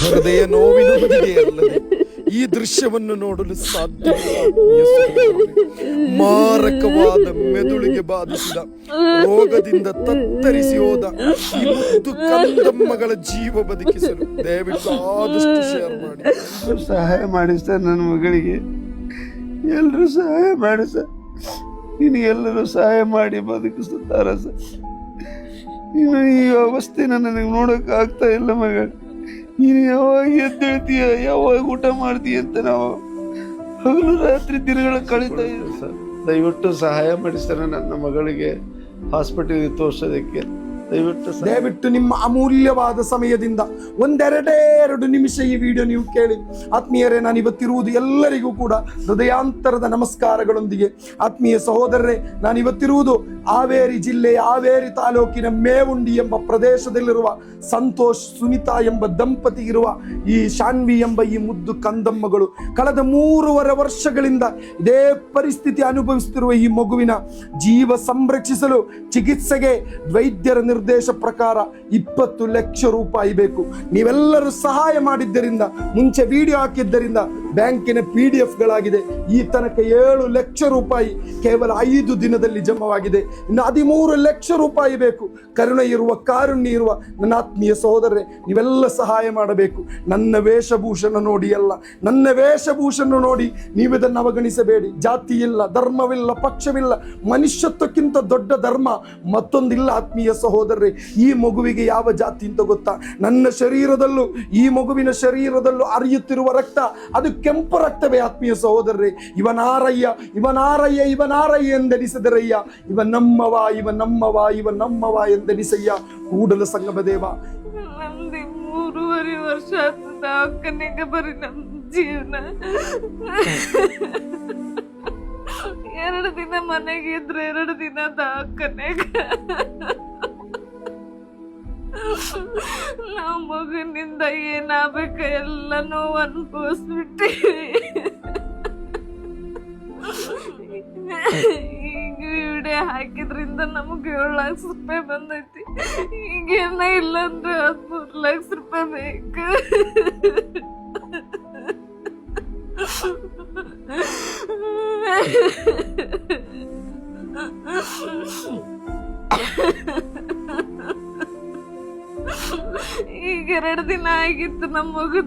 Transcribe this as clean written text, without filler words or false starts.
ಹೃದಯ ನೋವಿನೊಂದಿಗೆ ಅಲ್ಲದೆ ಈ ದೃಶ್ಯವನ್ನು ನೋಡಲು ಸಾಧ್ಯವಿಲ್ಲ. ಮಾರಕವಾದ ಮೆದುಳಿಗೆ ಬಾಧಿಸಿದ ರೋಗದಿಂದ ತತ್ತರಿಸಿ ಹೋದ ಈ ಮುದ್ದು ಕಂದಮ್ಮಗಳ ಜೀವ ಬದುಕಿಸಲು ದಯವಿಟ್ಟು ಆದಷ್ಟು ಶೇರ್ ಮಾಡಿ. ಸಹಾಯ ಮಾಡಿ ಸರ್, ನನ್ನ ಮಗಳಿಗೆ ಎಲ್ಲರೂ ಸಹಾಯ ಮಾಡಿ ಸರ್. ನೀನು ಎಲ್ಲರೂ ಸಹಾಯ ಮಾಡಿ ಬದುಕಿಸುತ್ತಾರ ಸರ್. ನೀನು ಈ ಅವಸ್ಥೆನ ನನಗೆ ನೋಡೋಕೆ ಆಗ್ತಾ ಇಲ್ಲ ಮಗ. ನೀನು ಯಾವಾಗ ಎದ್ದೇಳ್ತೀಯ, ಯಾವಾಗ ಊಟ ಮಾಡ್ತೀಯ ಅಂತ ನಾವು ಹಗಲು ರಾತ್ರಿ ದಿನಗಳ ಕಳೀತಾ ಇದ್ದೀವಿ ಸರ್. ದಯವಿಟ್ಟು ಸಹಾಯ ಮಾಡಿ ಸರ್, ನನ್ನ ಮಗಳಿಗೆ ಹಾಸ್ಪಿಟಲ್ಗೆ ತೋರಿಸೋದಕ್ಕೆ ದಯವಿಟ್ಟು ನಿಮ್ಮ ಅಮೂಲ್ಯವಾದ ಸಮಯದಿಂದ ಒಂದೆರಡು ನಿಮಿಷ ಈ ವಿಡಿಯೋ ನೀವು ಕೇಳಿ. ಆತ್ಮೀಯರೇ, ನಾನು ಇವತ್ತಿರುವುದು ಎಲ್ಲರಿಗೂ ಕೂಡ ಹೃದಯಾಂತರದ ನಮಸ್ಕಾರಗಳೊಂದಿಗೆ. ಆತ್ಮೀಯ ಸಹೋದರರೇ, ನಾನು ಇವತ್ತಿರುವುದು ಹಾವೇರಿ ಜಿಲ್ಲೆಯ ಹಾವೇರಿ ತಾಲೂಕಿನ ಮೇವುಂಡಿ ಎಂಬ ಪ್ರದೇಶದಲ್ಲಿರುವ ಸಂತೋಷ್ ಸುನಿತಾ ಎಂಬ ದಂಪತಿ ಇರುವ ಈ ಶಾನ್ವಿ ಎಂಬ ಈ ಮುದ್ದು ಕಂದಮ್ಮಗಳು ಕಳೆದ 3.5 ವರ್ಷಗಳಿಂದ ಇದೇ ಪರಿಸ್ಥಿತಿ ಅನುಭವಿಸುತ್ತಿರುವ ಈ ಮಗುವಿನ ಜೀವ ಸಂರಕ್ಷಿಸಲು ಚಿಕಿತ್ಸೆಗೆ ವೈದ್ಯರ ನಿರ್ದೇಶ ಪ್ರಕಾರ 20 ಲಕ್ಷ ರೂಪಾಯಿ ಬೇಕು. ನೀವೆಲ್ಲರೂ ಸಹಾಯ ಮಾಡಿದ್ದರಿಂದ, ಮುಂಚೆ ವಿಡಿಯೋ ಹಾಕಿದ್ದರಿಂದ ಬ್ಯಾಂಕಿನ PDF-ಗಳಾಗಿದೆ. ಈ ತನಕ 7 ಲಕ್ಷ ರೂಪಾಯಿ ಕೇವಲ 5 ದಿನದಲ್ಲಿ ಜಮವಾಗಿದೆ. ಇನ್ನು 13 ಲಕ್ಷ ರೂಪಾಯಿ ಬೇಕು. ಕರುಣೆ ಇರುವ, ಕಾರುಣ್ಯ ಇರುವ ನನ್ನ ಆತ್ಮೀಯ ಸಹೋದರರೇ, ನೀವೆಲ್ಲ ಸಹಾಯ ಮಾಡಬೇಕು. ನನ್ನ ವೇಷಭೂಷಣ ನೋಡಿ ಅಲ್ಲ, ನನ್ನ ವೇಷಭೂಷಣ ನೋಡಿ ನೀವಿದನ್ನು ಅವಗಣಿಸಬೇಡಿ. ಜಾತಿ ಇಲ್ಲ, ಧರ್ಮವಿಲ್ಲ, ಪಕ್ಷವಿಲ್ಲ, ಮನುಷ್ಯತ್ವಕ್ಕಿಂತ ದೊಡ್ಡ ಧರ್ಮ ಮತ್ತೊಂದಿಲ್ಲ. ಆತ್ಮೀಯ ಸಹೋದರರೇ, ಈ ಮಗುವಿಗೆ ಯಾವ ಜಾತಿ ಅಂತ ಗೊತ್ತಾ? ನನ್ನ ಶರೀರದಲ್ಲೂ ಈ ಮಗುವಿನ ಶರೀರದಲ್ಲೂ ಹರಿಯುತ್ತಿರುವ ರಕ್ತ ಅದು ಕೆಂಪು ರಕ್ತವೇ. ಆತ್ಮೀಯ ಸಹೋದರರೇ, ಇವನಾರಯ್ಯ ಇವನಾರಯ್ಯ ಇವನಾರಯ್ಯ ಎಂದೆನಿಸಿದರಯ್ಯ, ಇವ ನಮ್ಮವ ಇವ ನಮ್ಮವ ಇವ ನಮ್ಮವ ಎಂದೆನಿಸಯ್ಯ ಕೂಡಲ ಸಂಗಮ ದೇವ. ನಮ್ದು 3.5 ವರ್ಷ ದವಾಖಾನೆಗೆ ಬರೀ ನಮ್ ಜೀವನ. 2 ದಿನ ಮನೆಗೆ ಇದ್ರೆ 2 ದಿನ ದವಾಖಾನೆಗೆ. ನಾವು ಮಗನಿಂದ ಏನಾಗಬೇಕ ಎಲ್ಲ ನೋವು ಅನ್ಭವಿಸ್ಬಿಟ್ಟಿವಿ. ಈಗ ವಿಡಿಯೋ ಹಾಕಿದ್ರಿಂದ ನಮಗೆ 7 ಲಕ್ಷ ರೂಪಾಯಿ ಬಂದೈತಿ. ಈಗೇನ ಇಲ್ಲಂದ್ರೆ 13 ಲಕ್ಷ ರೂಪಾಯಿ ಬೇಕು. ಈಗ 2 ದಿನ ಆಗಿತ್ತು ನಮ್ಮ ಮಗು